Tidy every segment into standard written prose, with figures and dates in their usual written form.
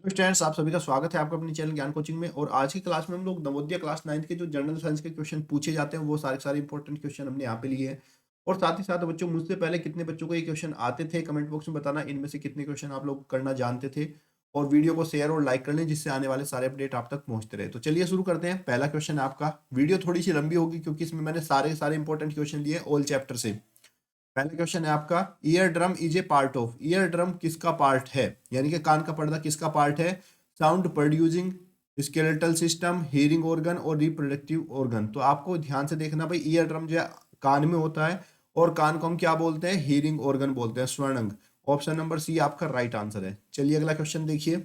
Students, आप सभी का स्वागत है आपका अपने चैनल ज्ञान कोचिंग में। और आज की क्लास में हम लोग नवोदय क्लास 9 के जो जनरल साइंस के क्वेश्चन पूछे जाते हैं वो सारे इंपॉर्टेंट क्वेश्चन हमने यहाँ पे लिए हैं। और साथ ही साथ बच्चों, मुझसे पहले कितने बच्चों को ये क्वेश्चन आते थे कमेंट बॉक्स में बताना, इनमें से कितने क्वेश्चन आप लोग करना जानते थे। और वीडियो को शेयर और लाइक कर लें जिससे आने वाले सारे अपडेट आप तक पहुंचते रहे। तो चलिए शुरू करते हैं। पहला क्वेश्चन है आपका। वीडियो थोड़ी सी लंबी होगी क्योंकि इसमें मैंने सारे इंपॉर्टेंट क्वेश्चन लिए ऑल चैप्टर से। पहला क्वेश्चन है आपका, ear drum is a part of. Ear drum किसका पार्ट है, यानी कि कान का पर्दा किसका पार्ट है? Sound producing skeletal system, hearing organ और रिप्रोडक्टिव ऑर्गन। तो आपको ध्यान से देखना भाई, ईयर ड्रम जो है कान में होता है और कान को हम क्या बोलते हैं? हियरिंग ऑर्गन बोलते हैं, स्वर्णंग। ऑप्शन नंबर सी आपका राइट आंसर है। चलिए अगला क्वेश्चन देखिए।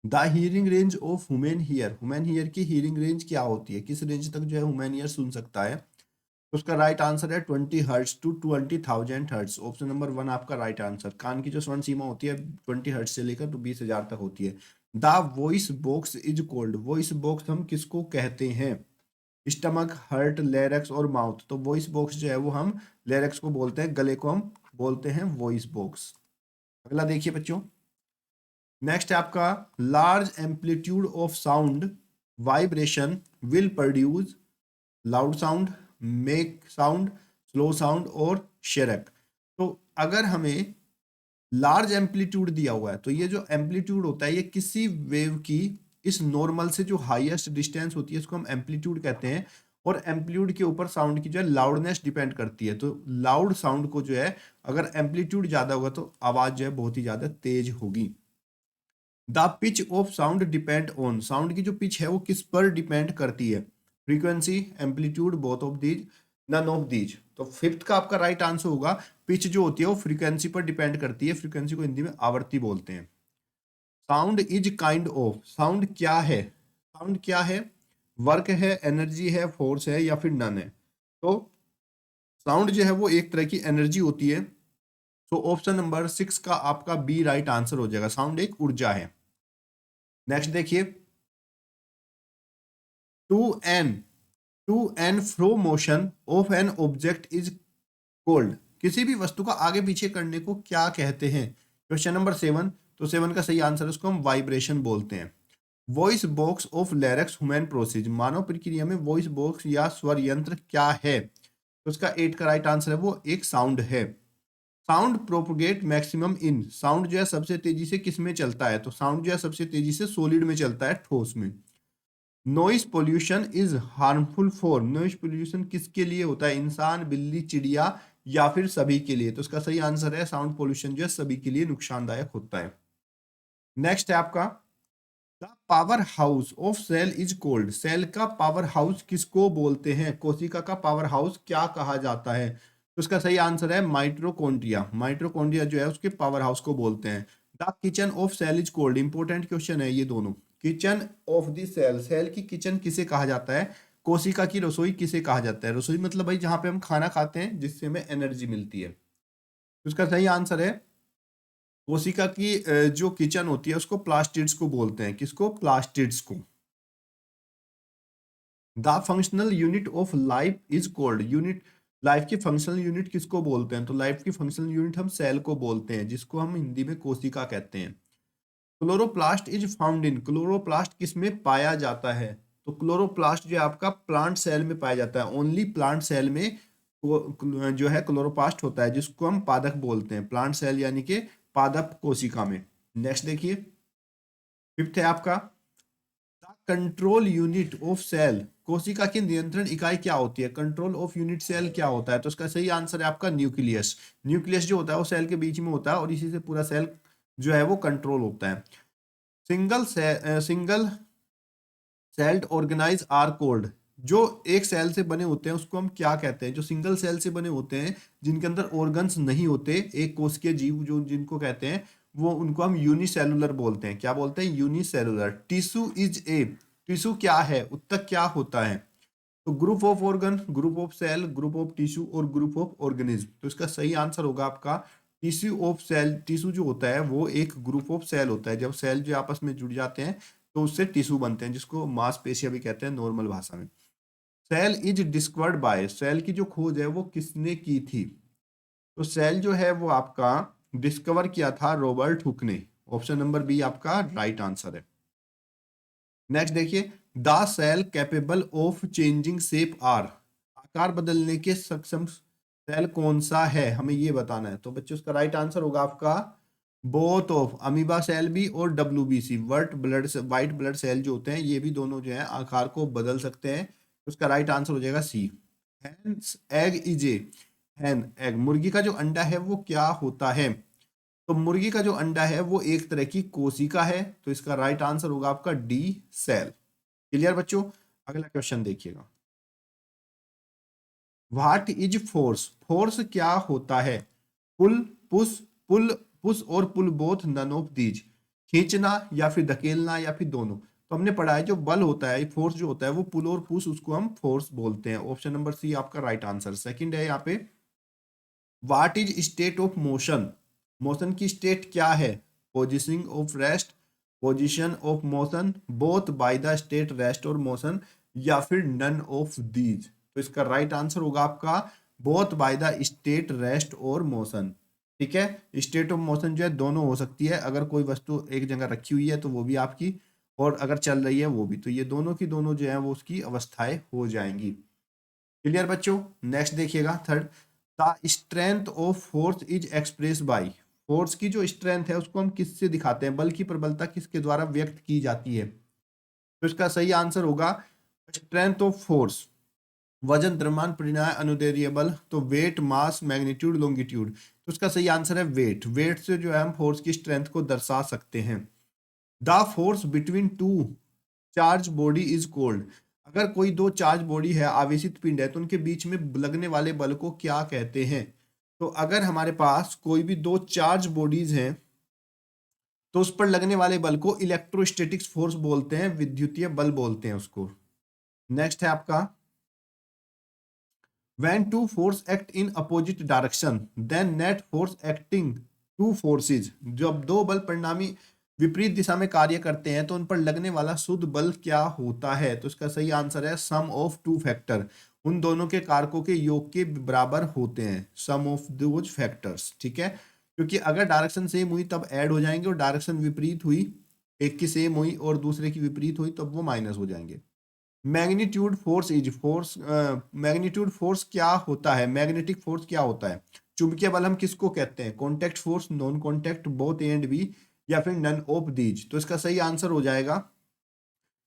The hearing range of human here. Human here की हियरिंग रेंज क्या होती है? किस रेंज तक जो है ह्यूमन हियर सुन सकता है? तो उसका राइट आंसर है 20 hertz to 20,000 hertz. Option number one आपका राइट आंसर। कान की जो स्वर्ण सीमा होती है 20 हर्ट्ज से लेकर तो 20,000 तक होती है। The voice box is cold. Voice box हम किसको कहते हैं? स्टमक, हार्ट, लेरेक्स और माउथ। तो वॉइस बॉक्स जो है वो हम लेरेक्स को बोलते हैं, गले को हम बोलते हैं वॉइस बॉक्स। अगला देखिए बच्चों। नेक्स्ट है आपका, large amplitude of sound vibration will produce loud sound, make sound, slow sound और शेरक। तो अगर हमें लार्ज एम्पलीट्यूड दिया हुआ है तो ये जो एम्पलीट्यूड होता है ये किसी वेव की इस नॉर्मल से जो हाईएस्ट डिस्टेंस होती है इसको हम एम्पलीट्यूड कहते हैं। और एम्पलीट्यूड के ऊपर साउंड की जो है लाउडनेस डिपेंड करती है। तो लाउड साउंड को जो है अगर एम्पलीट्यूड ज्यादा होगा तो आवाज जो है बहुत ही ज्यादा तेज होगी। The pitch of sound depend on. Sound की जो पिच है वो किस पर डिपेंड करती है? Frequency, amplitude, both of these, none of these. तो फिफ्थ का आपका राइट आंसर होगा, पिच जो होती है वो फ्रीक्वेंसी पर डिपेंड करती है। फ्रीक्वेंसी को हिंदी में आवृत्ति बोलते हैं। Sound is kind of. Sound क्या है? साउंड क्या है? वर्क है, एनर्जी है, फोर्स है या फिर नन है? तो साउंड जो है वो एक तरह की एनर्जी होती है। तो ऑप्शन नंबर 6 का आपका बी राइट आंसर हो जाएगा। साउंड एक ऊर्जा है। नेक्स्ट देखिए। To an to and fro motion of an object is called. किसी भी वस्तु का आगे पीछे करने को क्या कहते हैं? Question number 7। तो 7 का सही आंसर है, उसको हम वाइब्रेशन बोलते हैं। Voice box of larynx human processes. मानव प्रक्रिया में वॉइस बॉक्स या स्वर यंत्र क्या है? तो उसका 8 का राइट आंसर है, वो एक साउंड है। Sound propagate maximum in. Sound जो है सबसे तेजी से किस में चलता है? तो साउंड जो है सबसे तेजी से सॉलिड में चलता है, ठोस में। Noise pollution is harmful for. Noise pollution किसके लिए होता है? इंसान, बिल्ली, चिड़िया या फिर सभी के लिए? तो इसका सही आंसर है, साउंड पोल्यूशन जो है सभी के लिए नुकसानदायक होता है। नेक्स्ट है आपका, the powerhouse of cell is called. Cell का पावर हाउस किसको बोलते हैं? कोशिका का पावर हाउस क्या कहा जाता है? तो इसका सही आंसर है माइटोकॉन्ड्रिया। माइटोकॉन्ड्रिया जो है उसके पावर हाउस को बोलते हैं। The kitchen of cell is called. Important question है ये दोनों। Kitchen of the cell, cell की किचन किसे कहा जाता है? कोशिका की रसोई किसे कहा जाता है? रसोई मतलब भाई जहां पे हम खाना खाते हैं जिससे हमें एनर्जी मिलती है। तो इसका सही आंसर है, कोशिका की जो किचन होती है उसको प्लास्टिड्स को बोलते हैं। किसको? प्लास्टिड्स को। The functional unit of life is cold. Unit, life की फंक्शनल यूनिट किसको बोलते हैं? तो लाइफ की फंक्शनल यूनिट हम सेल को बोलते हैं, जिसको हम हिंदी में कोशिका कहते हैं। Chloroplast is found in. Chloroplast किस में पाया जाता है? तो क्लोरोप्लास्ट जो है आपका प्लांट सेल में पाया जाता है। ओनली प्लांट सेल में जो है क्लोरोप्लास्ट होता है, जिसको हम पादप बोलते हैं। प्लांट सेल यानी कि पादप कोशिका में। नेक्स्ट देखिए। फिफ्थ है आपका, कंट्रोल यूनिट ऑफ सेल। कोशिका की नियंत्रण इकाई क्या होती है? कंट्रोल ऑफ यूनिट सेल क्या होता है? तो इसका सही आंसर है आपका न्यूक्लियस। न्यूक्लियस जो होता है वो सेल के बीच में होता है और इसी से पूरा सेल जो है वो कंट्रोल होता है। Single celled organisms are called. जो एक सेल से बने होते हैं उसको हम क्या कहते हैं? जो सिंगल सेल से बने होते हैं, जिनके अंदर ऑर्गन्स नहीं होते, एक कोशिकीय जीव जो जिनको कहते हैं, वो उनको हम यूनिसेलुलर बोलते हैं। क्या बोलते हैं? Unicellular. Tissue is a. Tissue क्या है? उत्तक क्या होता है? तो group of organ, group of cell, group of tissue और ग्रुप ऑफ ऑर्गेनिज्म। तो इसका सही आंसर होगा आपका टिश्यू ऑफ सेल। टिश्यू जो होता है वो एक ग्रुप ऑफ सेल होता है। जब सेल जो आपस में जुड़ जाते हैं तो उससे टिश्यू बनते हैं, जिसको मांसपेशियां भी कहते हैं नॉर्मल भाषा में। Cell is discovered by. Cell की जो खोज है वो किसने की थी? तो सेल जो है वो आपका डिस्कवर किया था रॉबर्ट हुक ने। ऑप्शन नंबर बी आपका राइट आंसर है। नेक्स्ट देखिए, the cell capable of changing shape are, आकार बदलने के सक्षम सेल कौन सा है, हमें ये बताना है। तो बच्चों उसका राइट आंसर होगा आपका बोथ ऑफ, अमीबा सेल भी और डब्ल्यूबीसी व्हाइट ब्लड सेल जो होते हैं ये भी दोनों जो है आकार को बदल सकते हैं। उसका राइट आंसर हो जाएगा C. Hen's egg is a, hen egg, मुर्गी का जो अंडा है वो क्या होता है। तो मुर्गी का जो अंडा है वो एक तरह की कोशिका है, तो इसका राइट आंसर होगा आपका डी सेल। क्लियर बच्चों। अगला क्वेश्चन देखिएगा, व्हाट इज फोर्स, फोर्स क्या होता है। पुल, पुश, पुल पुश और पुल बोथ, नन ऑफ दीज, खींचना या फिर धकेलना या फिर दोनों। तो हमने पढ़ा है जो बल होता है, फोर्स जो होता है वो पुल और पुश, उसको हम फोर्स बोलते हैं। ऑप्शन नंबर सी आपका राइट आंसर। सेकंड है यहाँ पे, what is state of motion, motion की स्टेट क्या है। Positioning of rest, position of motion, both by the state rest और मोशन, या फिर नन ऑफ दीज। तो इसका राइट आंसर होगा आपका both by the state rest और मोशन। ठीक है, स्टेट ऑफ मोशन जो है दोनों हो सकती है, अगर कोई वस्तु एक जगह रखी हुई है तो वो भी आपकी, और अगर चल रही है वो भी, तो ये दोनों की दोनों जो है वो उसकी अवस्थाएं हो जाएंगी। क्लियर बच्चों। नेक्स्ट देखिएगा third, the strength of force is express bye, force की जो स्ट्रेंथ है उसको हम किससे दिखाते हैं, बल की प्रबलता किसके द्वारा व्यक्त की जाती है। तो इसका सही आंसर होगा स्ट्रेंथ ऑफ फोर्स, वजन, द्रव्यमान, परिणाम, अनुदैर्ध्य बल, तो वेट, मास, मैग्नीट्यूड, लॉन्गिट्यूड। तो इसका सही आंसर है वेट, वेट से जो है हम फोर्स की स्ट्रेंथ को दर्शा सकते हैं। The force between two charge body is cold, अगर कोई दो चार्ज बॉडी है, आवेशित पिंड है, तो उनके बीच में लगने वाले बल को क्या कहते हैं। तो अगर हमारे पास कोई भी दो चार्ज बॉडीज हैं तो उस पर लगने वाले बल को इलेक्ट्रोस्टैटिक्स फोर्स बोलते हैं, विद्युतीय बल बोलते हैं उसको। नेक्स्ट है आपका, when two force act in opposite direction then net force acting two forces, जब दो बल परिणामी विपरीत दिशा में कार्य करते हैं तो उन पर लगने वाला शुद्ध बल क्या होता है। तो इसका सही आंसर है सम ऑफ टू फैक्टर, उन दोनों के कारकों के योग के बराबर होते हैं, सम ऑफ दोज फैक्टर्स। ठीक है, क्योंकि अगर डायरेक्शन सेम हुई तब ऐड हो जाएंगे, और डायरेक्शन विपरीत हुई, एक की सेम हुई और दूसरे की विपरीत हुई तब वो माइनस हो जाएंगे। Magnitude force is force, magnitude force क्या होता है, मैग्नेटिक फोर्स क्या होता है। चुंबकीय बल हम किसको कहते हैं, contact force, non contact, both A and B, या फिर नन ऑफ दीज। तो इसका सही आंसर हो जाएगा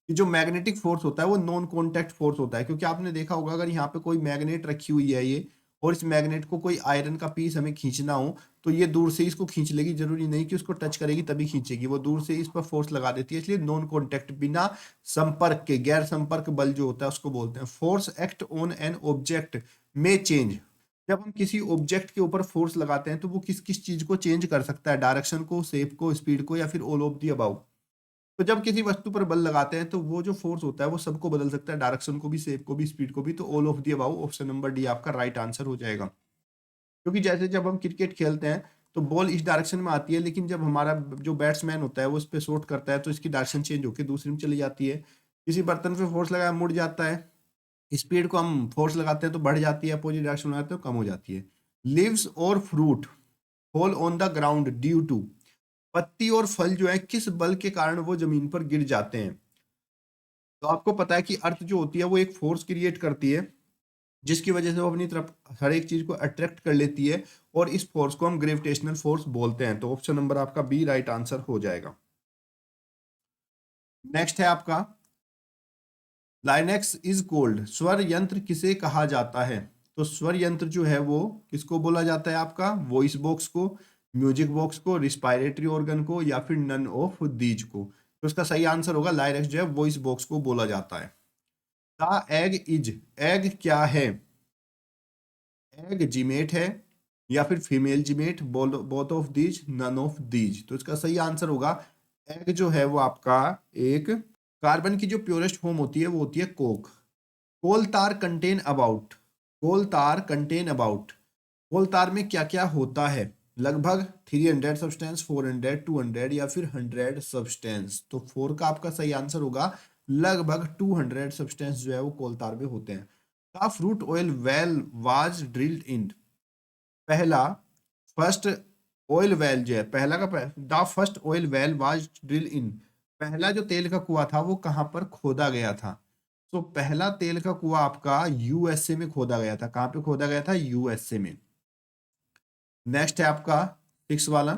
कि जो मैग्नेटिक फोर्स होता है वो नॉन कॉन्टैक्ट फोर्स होता है, क्योंकि आपने देखा होगा अगर यहाँ पे कोई मैग्नेट रखी हुई है ये, और इस मैग्नेट को कोई आयरन का पीस हमें खींचना हो तो ये दूर से इसको खींच लेगी, जरूरी नहीं कि उसको टच करेगी तभी खींचेगी, वो दूर से इस पर फोर्स लगा देती है, इसलिए नॉन कॉन्टैक्ट, बिना संपर्क के, गैर संपर्क बल जो होता है उसको बोलते हैं। Force act on an object में चेंज, जब हम किसी ऑब्जेक्ट के ऊपर फोर्स लगाते हैं तो वो किस किस चीज को चेंज कर सकता है, डायरेक्शन को, शेप को, स्पीड को, या फिर ऑल ऑफ दी अबाउ। तो जब किसी वस्तु पर बल लगाते हैं तो वो जो फोर्स होता है वो सबको बदल सकता है, डायरेक्शन को भी, शेप को भी, स्पीड को भी। तो all of the above, option number D आपका राइट आंसर हो जाएगा। क्योंकि जैसे जब हम क्रिकेट खेलते हैं तो बॉल इस डायरेक्शन में आती है, लेकिन जब हमारा जो बैट्समैन होता है वो उस पर शॉट करता है तो इसकी डायरेक्शन चेंज होकर दूसरी में चली जाती है। किसी बर्तन पे फोर्स लगाया मुड़ जाता है, स्पीड को हम फोर्स लगाते हैं तो बढ़ जाती है, अपोजिट डायरेक्शन में लगाते हैं तो कम हो जाती है। लिव्स और fruit fall on the ground due to, पत्ती और फल जो है किस बल के कारण वो जमीन पर गिर जाते हैं। तो आपको पता है कि अर्थ जो होती है वो एक फोर्स क्रिएट करती है, जिसकी वजह से वो अपनी तरफ हर एक चीज को अट्रैक्ट कर लेती है, और इस फोर्स को हम ग्रेविटेशनल फोर्स बोलते हैं। तो ऑप्शन नंबर आपका बी राइट आंसर हो जाएगा। नेक्स्ट है आपका, लाइनेक्स इज कोल्ड, स्वर यंत्र किसे कहा जाता है। तो स्वर यंत्र जो है वो किसको बोला जाता है, आपका वॉइस बॉक्स को, म्यूजिक बॉक्स को, रिस्पायरेटरी ऑर्गन को, या फिर नन ऑफ दीज को। तो इसका सही आंसर होगा लाइनेक्स जो है वॉइस बॉक्स को बोला जाता है। द एग इज, एग क्या है, एग जीमेट है या फिर female gamete, both of these, none of these. तो इसका सही आंसर होगा एग जो है वो आपका एक कार्बन की जो प्योरेस्ट फॉर्म होती है वो होती है कोक। कोल तार कंटेन अबाउट, कोल तार कंटेन अबाउट, कोल तार में क्या क्या होता है, लगभग 300 सब्सटेंस, 400, 200 या फिर 100 सब्सटेंस। तो 4 का आपका सही आंसर होगा लगभग 200 सब्सटेंस जो है वो कोल तार में होते हैं। The fruit oil well was drilled in, पहला फर्स्ट ऑयल वेल जो है पहला का the first oil well was drill in, पहला जो तेल का कुआं था वो कहाँ पर खोदा गया था? तो पहला तेल का कुआं आपका यूएसए में खोदा गया था। कहाँ पे खोदा गया था? यूएसए में। नेक्स्ट है आपका 6 वाला,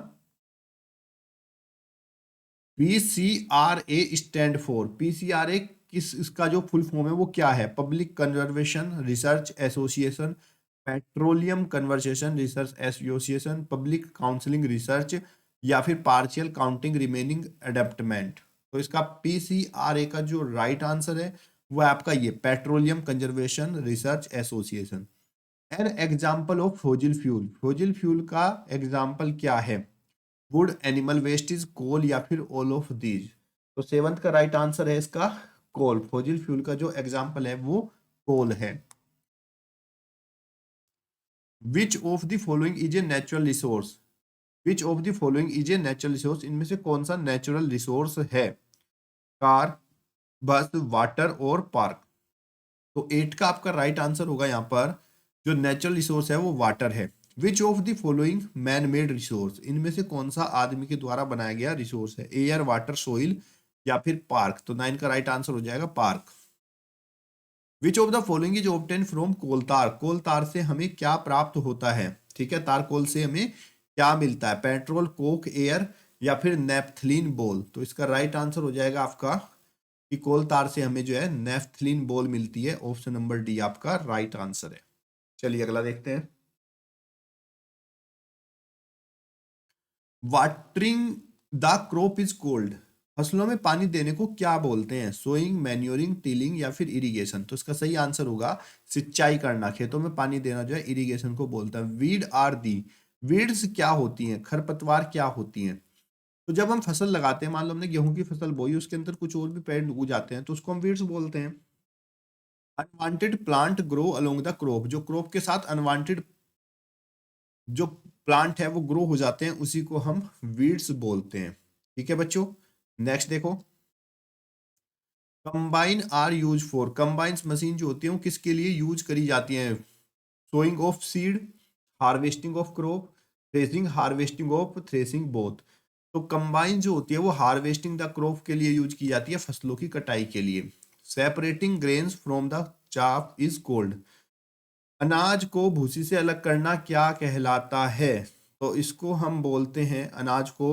पीसीआरए स्टैंड फॉर, पीसीआरए किस, इसका जो फुल फॉर्म है वो क्या है? Public conservation research association, petroleum conservation research association, public counselling research, या फिर पार्शियल काउंटिंग रिमेनिंग अडेप्टमेंट। तो इसका पीसीआरए का जो राइट आंसर है वो है आपका ये petroleum conservation research association. An example of fossil fuel, fossil fuel का एग्जाम्पल क्या है? वुड, एनिमल वेस्ट इज, कोल, या फिर ऑल ऑफ दीज। तो सेवंथ का राइट आंसर है इसका कोल। फॉजिल फ्यूल का जो एग्जाम्पल है वो कोल है। विच of the following is a natural resource, which of the following is a natural resource, इनमें से कौन सा नेचुरल रिसोर्स है? कार, बस, वाटर और पार्क। तो 8 का आपका राइट आंसर होगा यहाँ पर, जो नेचुरल रिसोर्स है वो वाटर है। विच of the following man made resource, इनमें से कौन सा आदमी के द्वारा बनाया गया रिसोर्स है? एयर, वाटर, सोइल, या फिर पार्क। तो 9 का राइट आंसर हो जाएगा park. Which of the following is obtain from coal tar, coal tar से हमें क्या प्राप्त होता है? ठीक है, तारकोल से हमें क्या मिलता है? पेट्रोल, कोक, एयर, या फिर नेफ्थलीन बॉल। तो इसका राइट आंसर हो जाएगा आपका कि कोल तार से हमें जो है नेफ्थलीन बॉल मिलती है। ऑप्शन नंबर डी आपका राइट आंसर है। चलिए अगला देखते हैं। Watering the crop is cold, फसलों में पानी देने को क्या बोलते हैं? सोइंग, मैन्योरिंग, टिलिंग, या फिर इरिगेशन। तो इसका सही आंसर होगा सिंचाई करना, खेतों में पानी देना जो है इरिगेशन को बोलता है। वीड आर दी, वीड्स क्या होती हैं? खरपतवार क्या होती हैं? तो जब हम फसल लगाते हैं, मान लो हमने गेहूं की फसल बोई, उसके अंदर कुछ और भी पेड़ उग जाते हैं तो उसको हम वीड्स बोलते हैं। Unwanted plant grow along the crop, जो क्रॉप के साथ अनवांटेड जो प्लांट है वो ग्रो हो जाते हैं उसी को हम वीड्स बोलते हैं। ठीक है बच्चों, नेक्स्ट देखो। Combine are use for, combines machine जो होती है वो किसके लिए यूज करी जाती है? Sowing of seed, harvesting of crop, threshing, harvesting of threshing both. तो कंबाइन जो होती है वो हार्वेस्टिंग द क्रॉप के लिए यूज की जाती है, फसलों की कटाई के लिए। Separating grains from the chaff is cold, अनाज को भूसी से अलग करना क्या कहलाता है? तो इसको हम बोलते हैं, अनाज को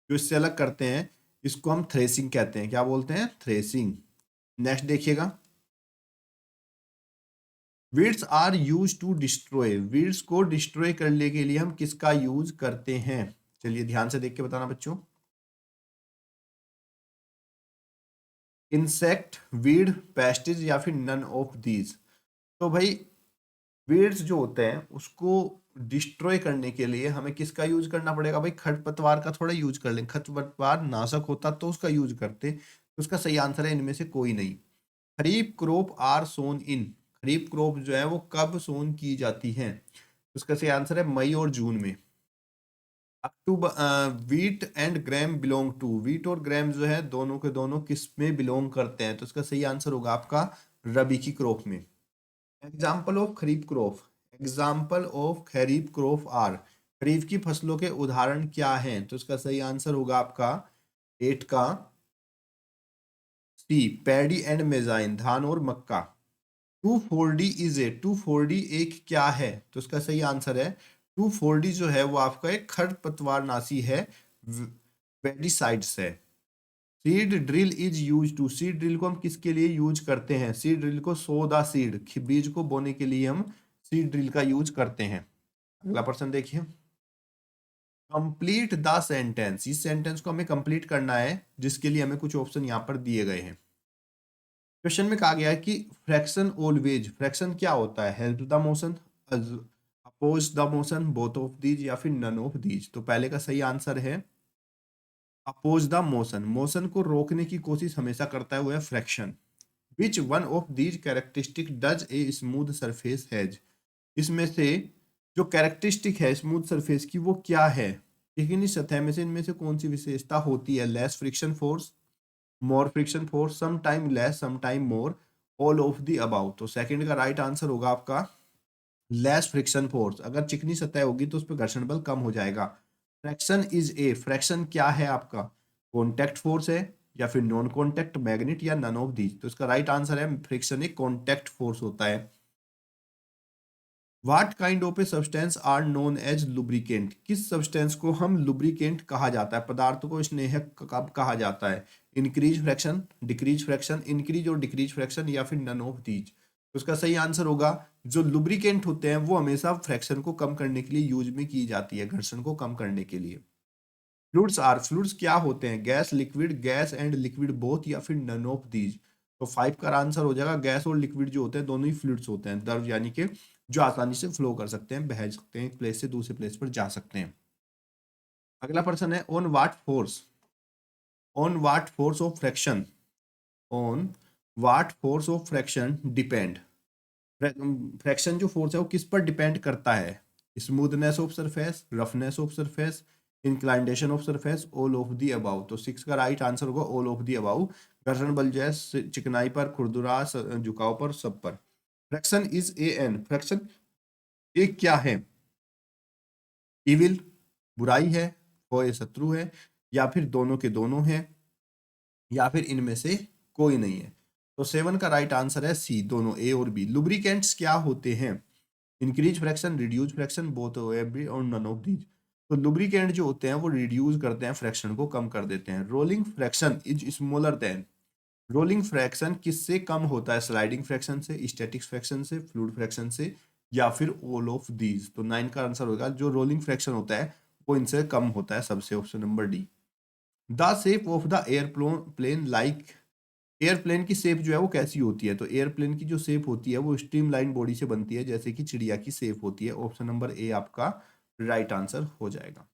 जो इससे अलग करते हैं इसको हम थ्रेसिंग कहते हैं। क्या बोलते हैं? थ्रेसिंग। नेक्स्ट देखिएगा। Weeds are use to destroy, weeds को डिस्ट्रॉय करने के लिए हम किसका यूज करते हैं? चलिए ध्यान से देख के बताना बच्चों। इंसेक्ट, वीड, पेस्टिज, या फिर नन ऑफ दीज। तो भाई वीड्स जो होते हैं उसको डिस्ट्रॉय करने के लिए हमें किसका यूज करना पड़ेगा? भाई खरपतवार का थोड़ा यूज कर लें, खरपतवार नाशक होता तो उसका यूज करते। तो उसका सही आंसर है इनमें से कोई नहीं। Kharif crop are sown in, kharif crop जो है वो कब सोन की जाती है? उसका सही आंसर है मई और जून में। अक्टूबर, wheat and gram belong to, wheat और ग्राम जो है दोनों के दोनों किस में बिलोंग करते हैं? तो इसका सही आंसर होगा आपका रबी की क्रॉप में। Example of kharif crop, example of kharif crop are, kharif की फसलों के उदाहरण क्या हैं? तो इसका सही आंसर होगा आपका 8 का सी, पैडी एंड मेजाइन, धान और मक्का। 2,4-D इज ए, 2,4-D एक क्या है? तो इसका सही आंसर है 2,4-D जो है वो आपका एक खरपतवारनाशी है, वेडिसाइड्स है। Seed drill is use to, seed drill को हम किसके लिए यूज करते हैं? सीड ड्रिल को सो द सीड, बीज को बोने के लिए हम सीड ड्रिल का यूज करते हैं। अगला प्रश्न देखिए। कंप्लीट द सेंटेंस, इस सेंटेंस को हमें कंप्लीट करना है जिसके लिए हमें कुछ ऑप्शन यहाँ पर दिए गए हैं। क्वेश्चन में कहा गया है कि फ्रैक्शन ऑलवेज, फ्रैक्शन क्या होता है? Help the motion, oppose the motion, both of these, या फिर नन ऑफ दीज। तो पहले का सही आंसर है अपोज द मोशन, मोशन को रोकने की कोशिश हमेशा करता है वो है fraction. Which one of these characteristic does a smooth surface has, इसमें से जो कैरेक्टरिस्टिक है स्मूथ सरफेस की वो क्या है? चिकनी सतह में से इनमें से कौन सी विशेषता होती है? Less friction force, more friction force, some time less, some time more, all of the about. तो सेकंड का राइट आंसर होगा आपका लेस फ्रिक्शन फोर्स। अगर चिकनी सतह होगी तो उस पर घर्षण बल कम हो जाएगा। फ्रैक्शन इज ए, फ्रैक्शन क्या है आपका, कॉन्टैक्ट फोर्स है या फिर नॉन कॉन्टैक्ट मैग्नेट या नन ऑफ दीज। तो इसका राइट आंसर है फ्रिक्शन एक कॉन्टैक्ट फोर्स होता है। What kind of a substance are known as lubricant, किस सब्सटेंस को हम लुब्रिकेंट कहा जाता है, पदार्थ को स्नेहक कब कहा जाता है, increase fraction, decrease fraction, increase और डिक्रीज फ्रैक्शन या फिर नन ऑफ दीज। तो उसका सही आंसर होगा जो लुब्रिकेंट होते हैं वो हमेशा फ्रैक्शन को कम करने के लिए यूज में की जाती है, घर्षण को कम करने के लिए। फ्लूइड्स आर, फ्लूइड्स क्या होते हैं, gas, liquid, gas and liquid both या फिर नन ऑफ दीज। तो 5 का आंसर हो जाएगा गैस और लिक्विड जो होते हैं दोनों ही फ्लूइड्स होते हैं, द्रव यानी कि जो आसानी से फ्लो कर सकते हैं, बह सकते हैं, एक प्लेस से दूसरे प्लेस पर जा सकते हैं। अगला प्रश्न है on what force, on what force of fraction, on what force of fraction depend, fraction जो फोर्स है वो किस पर डिपेंड करता है, smoothness of surface, roughness of surface, inclination of surface, all of the above. तो 6 का राइट आंसर होगा ऑल ऑफ दी अबाउ। घर्षण बल जो है चिकनाई पर, खुरदुरा, झुकाव पर, सब पर। Fraction is a an, fraction एक क्या है, इविल, बुराई है, कोई शत्रु है, या फिर दोनों के दोनों है, या फिर इनमें से कोई नहीं है। तो 7 का राइट आंसर है सी, दोनों, ए और बी। लुब्रिकेंट्स क्या होते हैं, increase fraction, reduce fraction, both every और नन ऑफ दीज। तो लुब्रिकेंट जो होते हैं वो रिड्यूस करते हैं, फ्रैक्शन को कम कर देते हैं। Rolling fraction is smaller than, rolling fraction किससे कम होता है, स्लाइडिंग फ्रैक्शन से, स्टैटिक फ्रैक्शन से, फ्लूइड फ्रैक्शन से, या फिर ऑल ऑफ दीज। तो 9 का आंसर होगा जो रोलिंग फ्रैक्शन होता है वो इनसे कम होता है, सबसे, option number D. The shape of the airplane, plane like, airplane की शेप जो है वो कैसी होती है, तो एयरप्लेन की जो शेप होती है वो स्ट्रीमलाइन बॉडी से बनती है, जैसे कि चिड़िया की शेप होती है। ऑप्शन नंबर ए आपका राइट आंसर हो जाएगा।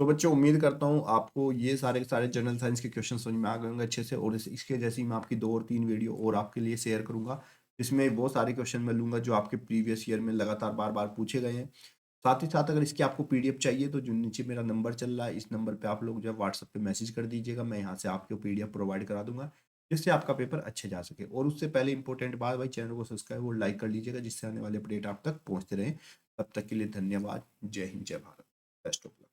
तो बच्चों उम्मीद करता हूँ आपको ये सारे के सारे जनरल साइंस के क्वेश्चन समझ में आ गए होंगे अच्छे से, और इसके जैसी मैं आपकी 2 और 3 वीडियो और आपके लिए शेयर करूंगा, इसमें बहुत सारे क्वेश्चन मैं लूंगा जो आपके प्रीवियस ईयर में लगातार बार बार पूछे गए हैं। साथ ही साथ अगर इसकी आपको पीडीएफ चाहिए तो जो नीचे मेरा नंबर चल रहा है इस नंबर पे आप लोग जो है व्हाट्सएप पे मैसेज कर दीजिएगा, मैं यहाँ से आपको पीडीएफ प्रोवाइड करा दूंगा जिससे आपका पेपर अच्छे जा सके। और उससे पहले इंपॉर्टेंट बात भाई, चैनल को सब्सक्राइब और लाइक कर लीजिएगा जिससे आने वाले अपडेट आप तक पहुँचते रहें। तब तक के लिए धन्यवाद। जय हिंद, जय भारत, बेस्ट ऑफ लक।